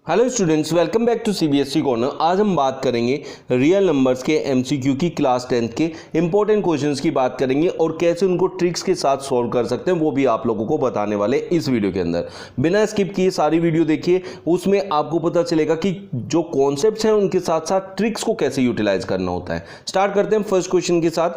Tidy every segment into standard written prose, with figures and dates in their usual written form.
Hello students, welcome back to CBSE corner. आज हम बात करेंगे रियल नंबर्स के एमसीक्यू की क्लास 10th के इंपॉर्टेंट क्वेश्चंस की बात करेंगे और कैसे उनको ट्रिक्स के साथ सॉल्व कर सकते हैं वो भी आप लोगों को बताने वाले इस वीडियो के अंदर। बिना स्किप किए सारी वीडियो देखिए, उसमें आपको पता चलेगा कि जो कॉन्सेप्ट्स हैं उनके साथ साथ ट्रिक्स को कैसे यूटिलाइज करना होता है। स्टार्ट करते हैं फर्स्ट क्वेश्चन के साथ।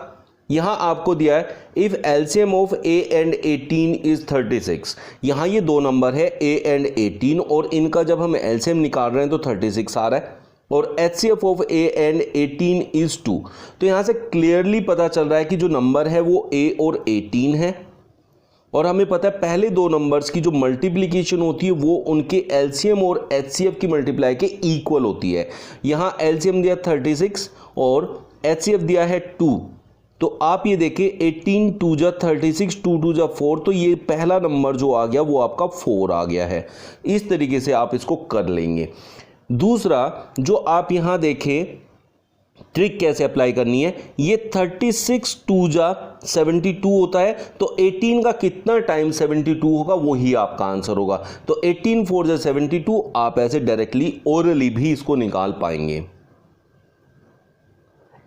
यहां आपको दिया है if LCM of a and 18 is 36। यहां ये दो नंबर है a एंड 18 और इनका जब हम एलसीएम निकाल रहे हैं तो 36 आ रहा है और HCF of a and 18 is 2। तो यहां से क्लियरली पता चल रहा है कि जो नंबर है वो a और 18 है और हमें पता है पहले दो नंबर्स की जो मल्टीप्लिकेशन होती है वो उनके एलसीएम और एचसीएफ की मल्टीप्लाई के इक्वल होती है। यहां एलसीएम दिया 36 और एचसीएफ दिया है 2। तो आप ये देखें 18 2 जा 36 2 2 जा 4, तो ये पहला नंबर जो आ गया वो आपका 4 आ गया है। इस तरीके से आप इसको कर लेंगे। दूसरा जो आप यहां देखें ट्रिक कैसे अप्लाई करनी है, ये 36 2 जा 72 होता है तो 18 का कितना टाइम 72 होगा वही आपका आंसर होगा। तो 18 4 जा 72 आप ऐसे डायरेक्टली ओरली भी इसको निकाल पाएंगे।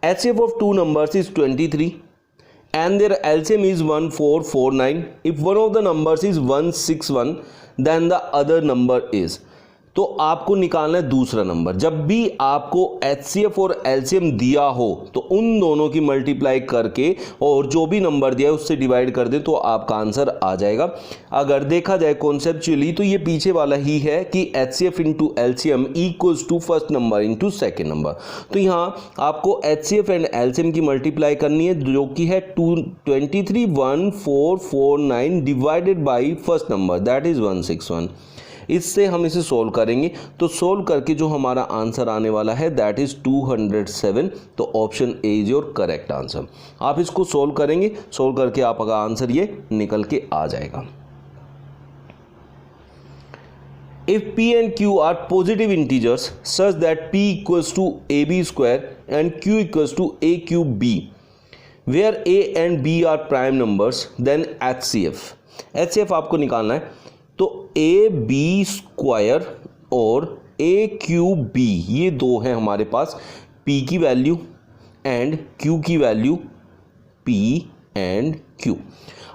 HCF of two numbers is 23 and their LCM is 1449. If one of the numbers is 161 then the other number is। तो आपको निकालना है दूसरा नंबर। जब भी आपको HCF और LCM दिया हो तो उन दोनों की मल्टीप्लाई करके और जो भी नंबर दिया है उससे डिवाइड कर दें तो आपका आंसर आ जाएगा। अगर देखा जाए कॉन्सेप्चुअली तो ये पीछे वाला ही है कि HCF into LCM equals to first number into second number. तो यहाँ आपको HCF एंड LCM की मल्टीप्लाई करनी है जो कि है 2231449 divided by first number that is 161। इससे हम इसे सोल्व करेंगे तो सोल्व करके जो हमारा आंसर आने वाला है दैट इज 207। तो option A is your correct answer. आप इसको सोल्व करेंगे, सोल्व करके आपका आंसर ये निकल के आ जाएगा। If p and q are positive integers such that p equals to ab square and q equals to a cube b, where a and b are prime numbers, then HCF। HCF आपको निकालना है तो A B square और ए Q B ये दो हैं हमारे पास, p की वैल्यू एंड q की वैल्यू p एंड q।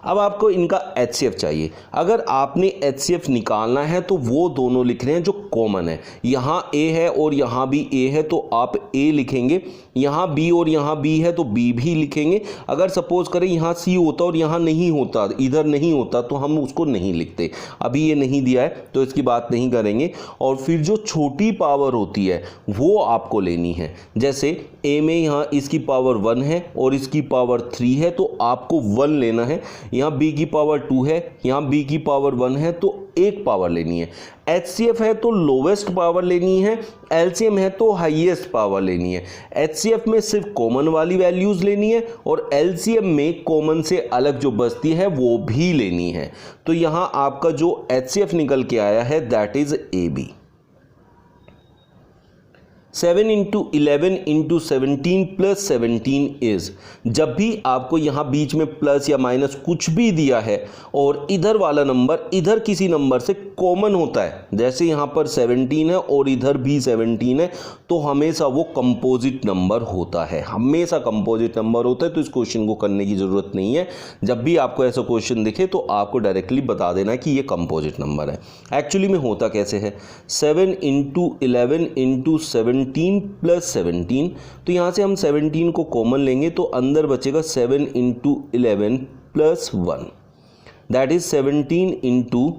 अब आपको इनका HCF चाहिए। अगर आपने HCF निकालना है तो वो दोनों लिख रहे हैं जो कॉमन है। यहाँ A है और यहाँ भी A है तो आप A लिखेंगे, यहाँ B और यहाँ B है तो B भी लिखेंगे। अगर सपोज करें यहाँ C होता और यहाँ नहीं होता, इधर नहीं होता तो हम उसको नहीं लिखते। अभी ये नहीं दिया है तो इसकी बात नहीं करेंगे। और फिर जो छोटी पावर होती है वो आपको लेनी है। जैसे A में यहाँ इसकी पावर 1 है और इसकी पावर 3 है तो आपको 1 लेना है। यहाँ b की पावर 2 है, यहाँ b की पावर 1 है तो एक पावर लेनी है। HCF है तो लोवेस्ट पावर लेनी है, LCM है तो हाईएस्ट पावर लेनी है। HCF में सिर्फ कॉमन वाली वैल्यूज लेनी है और LCM में कॉमन से अलग जो बचती है वो भी लेनी है। तो यहाँ आपका जो HCF निकल के आया है that is AB। 7 into 11 into 17 plus 17 is. जब भी आपको यहाँ बीच में प्लस या माइनस कुछ भी दिया है और इधर वाला नंबर इधर किसी नंबर से कॉमन होता है, जैसे यहाँ पर 17 है और इधर भी 17 है, तो हमेशा वो कंपोजिट नंबर होता है। हमेशा कंपोजिट नंबर होता है। तो इस क्वेश्चन को करने की ज़रूरत नहीं है। जब भी आपको ऐसा क्वेश्चन दिखे तो आपको डायरेक्टली बता देना कि ये कंपोजिट नंबर है। एक्चुअली में होता कैसे है, 7 इंटू 11 इंटू 17 प्लस 17। तो यहाँ से हम 17 को कॉमन लेंगे तो अंदर बचेगा 7 into 11 plus 1 that is 17 into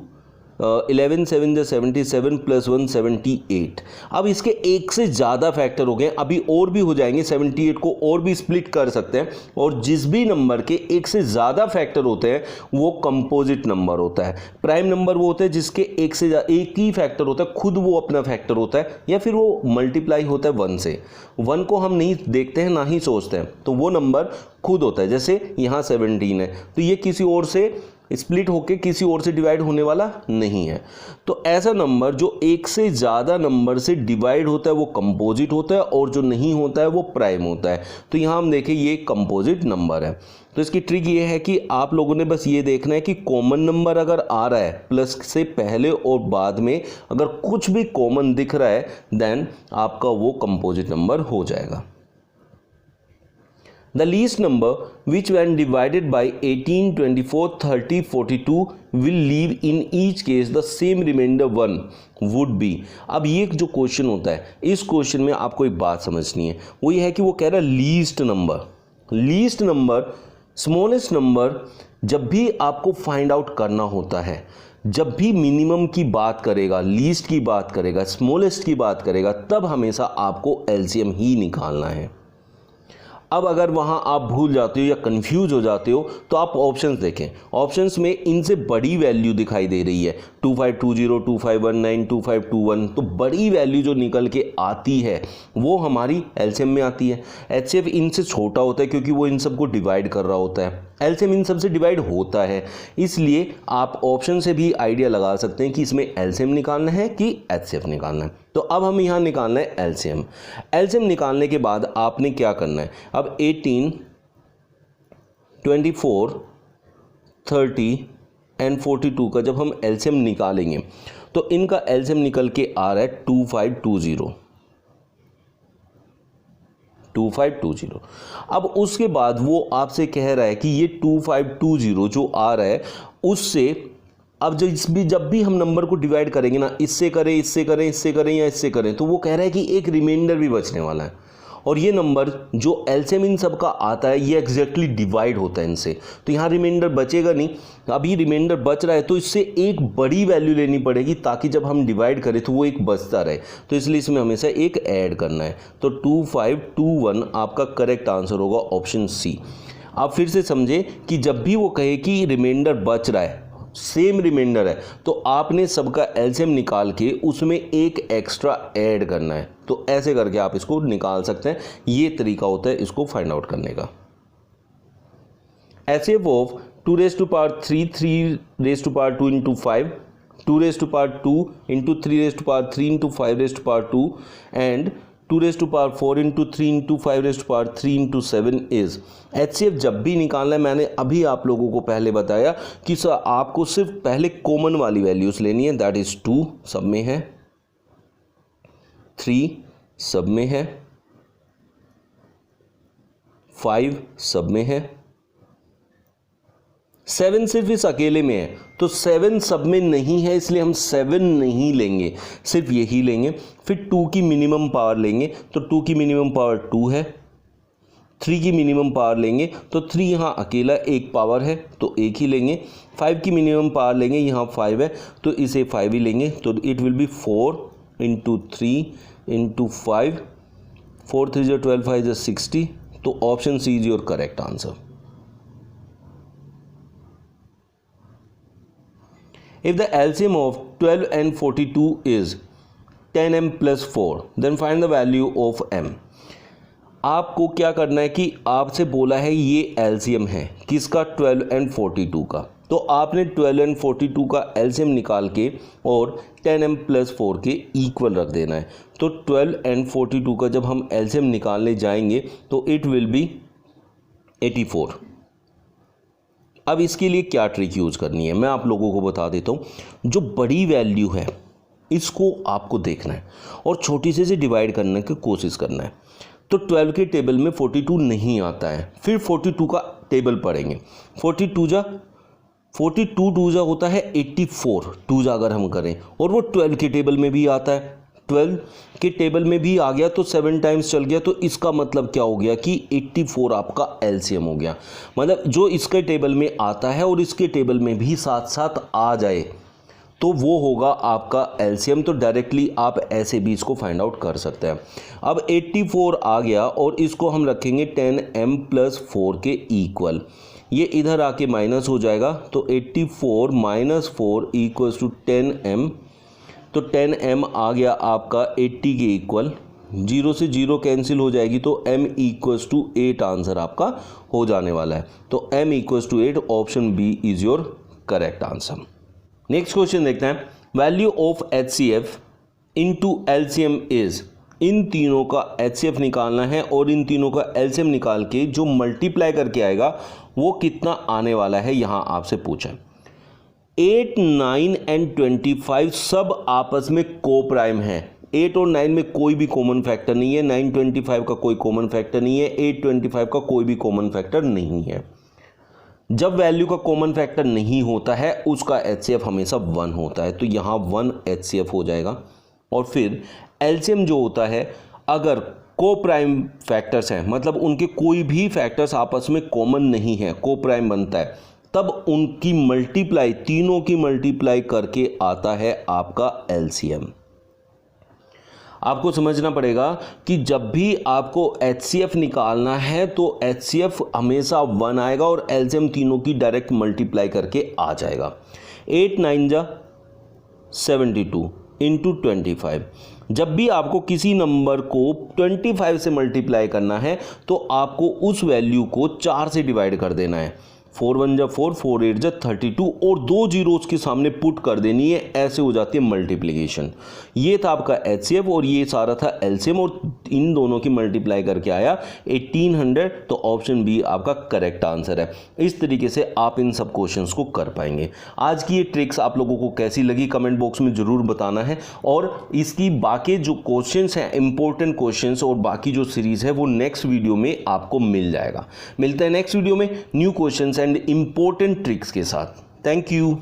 11 7 जा 77 प्लस 1 78। अब इसके एक से ज़्यादा फैक्टर हो गए, अभी और भी हो जाएंगे। 78 को और भी स्प्लिट कर सकते हैं और जिस भी नंबर के एक से ज़्यादा फैक्टर होते हैं वो कंपोजिट नंबर होता है। प्राइम नंबर वो होता है जिसके एक ही फैक्टर होता है, खुद वो अपना फैक्टर होता है या फिर वो मल्टीप्लाई होता है 1 से। 1 को हम नहीं देखते हैं ना ही सोचते हैं, तो वो नंबर खुद होता है। जैसे यहाँ 17 है तो ये किसी और से स्प्लिट होके किसी और से डिवाइड होने वाला नहीं है। तो ऐसा नंबर जो एक से ज़्यादा नंबर से डिवाइड होता है वो कंपोजिट होता है और जो नहीं होता है वो प्राइम होता है। तो यहाँ हम देखें ये कंपोजिट नंबर है। तो इसकी ट्रिक ये है कि आप लोगों ने बस ये देखना है कि कॉमन नंबर अगर आ रहा है प्लस से पहले और बाद में अगर कुछ भी कॉमन दिख रहा है देन आपका वो कंपोजिट नंबर हो जाएगा। The least number which when divided by 18, 24, 30, 42 will leave in each case the same remainder 1 would be। अब ये जो क्वेश्चन होता है इस क्वेश्चन में आपको एक बात समझनी है, वो ये है कि वो कह रहा है लीस्ट नंबर स्मॉलेस्ट नंबर जब भी आपको फाइंड आउट करना होता है, जब भी मिनिमम की बात करेगा, लीस्ट की बात करेगा, स्मॉलेस्ट की बात करेगा, तब हमेशा आपको एलसीएम ही निकालना है। अब अगर वहाँ आप भूल जाते हो या कंफ्यूज हो जाते हो तो आप ऑप्शंस देखें, ऑप्शंस में इनसे बड़ी वैल्यू दिखाई दे रही है 2520, 2519, 2521, तो बड़ी वैल्यू जो निकल के आती है वो हमारी एलसीएम में आती है। एचसीएफ इनसे छोटा होता है क्योंकि वो इन सबको डिवाइड कर रहा होता है, एलसीएम इन सबसे डिवाइड होता है, इसलिए आप ऑप्शन से भी आइडिया लगा सकते हैं कि इसमें एलसीएम निकालना है कि एचसीएफ निकालना है। तो अब हम यहाँ निकालना है एलसीएम। एलसीएम निकालने के बाद आपने क्या करना है, अब 18, 24, 30 एंड 42 का जब हम एलसीएम निकालेंगे तो इनका एलसीएम निकल के आ रहा है 2520। अब उसके बाद वो आपसे कह रहा है कि ये 2520 जो आ रहा है उससे अब जब भी हम नंबर को डिवाइड करेंगे ना, इससे करें, इससे करें, इससे करें या इससे करें, तो वो कह रहा है कि एक रिमाइंडर भी बचने वाला है और ये नंबर जो एलसीएम इन सब का आता है ये एग्जैक्टली डिवाइड होता है इनसे, तो यहाँ रिमाइंडर बचेगा नहीं। अभी रिमाइंडर बच रहा है तो इससे एक बड़ी वैल्यू लेनी पड़ेगी ताकि जब हम डिवाइड करें तो वो एक बचता रहे, तो इसलिए इसमें हमेशा एक ऐड करना है। तो 2521 आपका करेक्ट आंसर होगा ऑप्शन सी। आप फिर से समझे कि जब भी वो कहे कि रिमाइंडर बच रहा है, सेम रिमाइंडर है, तो आपने सबका एलसीएम निकाल के उसमें एक एक्स्ट्रा ऐड करना है। तो ऐसे करके आप इसको निकाल सकते हैं, ये तरीका होता है इसको फाइंड आउट करने का। HCF of 2 raised to power 3, 3 raised to power 2 into 5, 2 raised to power 2 into 3 raised to power 3 into 5 raised to power 2 and 2 raised to power 4 into 3 into 5 raised to power 3 into 7 is। HCF जब भी निकालना है, मैंने अभी आप लोगों को पहले बताया कि सर आपको सिर्फ पहले कॉमन वाली वैल्यूज लेनी है, दैट इज 2 सब में है, 3 सब में है, 5 सब में है, 7 सिर्फ इस अकेले में है, तो 7 सब में नहीं है इसलिए हम 7 नहीं लेंगे, सिर्फ यही लेंगे। फिर 2 की मिनिमम पावर लेंगे तो 2 की मिनिमम पावर 2 है, 3 की मिनिमम पावर लेंगे तो 3 यहाँ अकेला एक पावर है तो एक ही लेंगे, 5 की मिनिमम पावर लेंगे, यहाँ 5 है तो इसे 5 ही लेंगे, तो it will be 4 into 3 into 5, 4 3 जो 12 5 जो 60, तो option C is your correct answer. If the LCM of 12 and 42 is 10m plus 4, then find the value of m। आपको क्या करना है कि आपसे बोला है ये LCM है किसका, 12 and 42 का, तो आपने 12 and 42 का LCM निकाल के और 10m plus 4 के इक्वल रख देना है। तो 12 and 42 का जब हम LCM निकालने जाएंगे तो इट विल बी 84। अब इसके लिए क्या ट्रिक यूज़ करनी है मैं आप लोगों को बता देता हूँ। जो बड़ी वैल्यू है इसको आपको देखना है और छोटी से डिवाइड करने की कोशिश करना है। तो 12 के टेबल में 42 नहीं आता है, फिर 42 का टेबल पढ़ेंगे, 42 टू जा होता है 84 टू जा अगर हम करें, और वो 12 के टेबल में भी आता है, 12 के टेबल में भी आ गया तो 7 टाइम्स चल गया, तो इसका मतलब क्या हो गया कि 84 आपका एलसीएम हो गया। मतलब जो इसके टेबल में आता है और इसके टेबल में भी साथ साथ आ जाए तो वो होगा आपका एलसीएम। तो डायरेक्टली आप ऐसे भी इसको फाइंड आउट कर सकते हैं। अब 84 आ गया और इसको हम रखेंगे 10m + 4 के इक्वल, ये इधर आके माइनस हो जाएगा, तो 84 - 4 = 10m, तो 10m आ गया आपका 80 के इक्वल, 0 से 0 कैंसिल हो जाएगी तो m = 8 आंसर आपका हो जाने वाला है। तो m = 8, option B is your correct answer. Next question देखते हैं, value of HCF into LCM is. इन तीनों का HCF निकालना है और इन तीनों का LCM निकाल के जो मल्टीप्लाई करके आएगा वो कितना आने वाला है यहाँ आपसे पूछा है। 8, 9 एंड 25 सब आपस में को प्राइम है। 8 और 9 में कोई भी कॉमन फैक्टर नहीं है, 9 25 का कोई कॉमन फैक्टर नहीं है, 8 25 का कोई भी कॉमन फैक्टर नहीं है। जब वैल्यू का कॉमन फैक्टर नहीं होता है उसका HCF हमेशा 1 होता है, तो यहाँ 1 HCF हो जाएगा। और फिर एलसीएम जो होता है, अगर को प्राइम फैक्टर्स हैं, मतलब उनके कोई भी फैक्टर्स आपस में कॉमन नहीं है, को प्राइम बनता है, तब उनकी मल्टीप्लाई, तीनों की मल्टीप्लाई करके आता है आपका एलसीएम। आपको समझना पड़ेगा कि जब भी आपको HCF निकालना है तो HCF हमेशा 1 आएगा और एलसीएम तीनों की डायरेक्ट मल्टीप्लाई करके आ जाएगा। 8 9 जा 72 इंटू 25। जब भी आपको किसी नंबर को 25 से मल्टीप्लाई करना है तो आपको उस वैल्यू को 4 से डिवाइड कर देना है। 4 1 जा 4, 4 8 जा 32 और 2 जीरोस के सामने पुट कर देनी है, ऐसे हो जाती है मल्टीप्लिकेशन। ये था आपका HCF और ये सारा था एलसीएम और इन दोनों की मल्टीप्लाई करके आया 1800, तो ऑप्शन बी आपका करेक्ट आंसर है। इस तरीके से आप इन सब क्वेश्चंस को कर पाएंगे। आज की ये ट्रिक्स आप लोगों को कैसी लगी कमेंट बॉक्स में ज़रूर बताना है, और इसकी बाकी जो क्वेश्चंस हैं, इंपॉर्टेंट क्वेश्चंस और बाकी जो सीरीज़ है वो नेक्स्ट वीडियो में आपको मिल जाएगा। मिलते हैं नेक्स्ट वीडियो में new questions and important tricks के साथ। Thank you.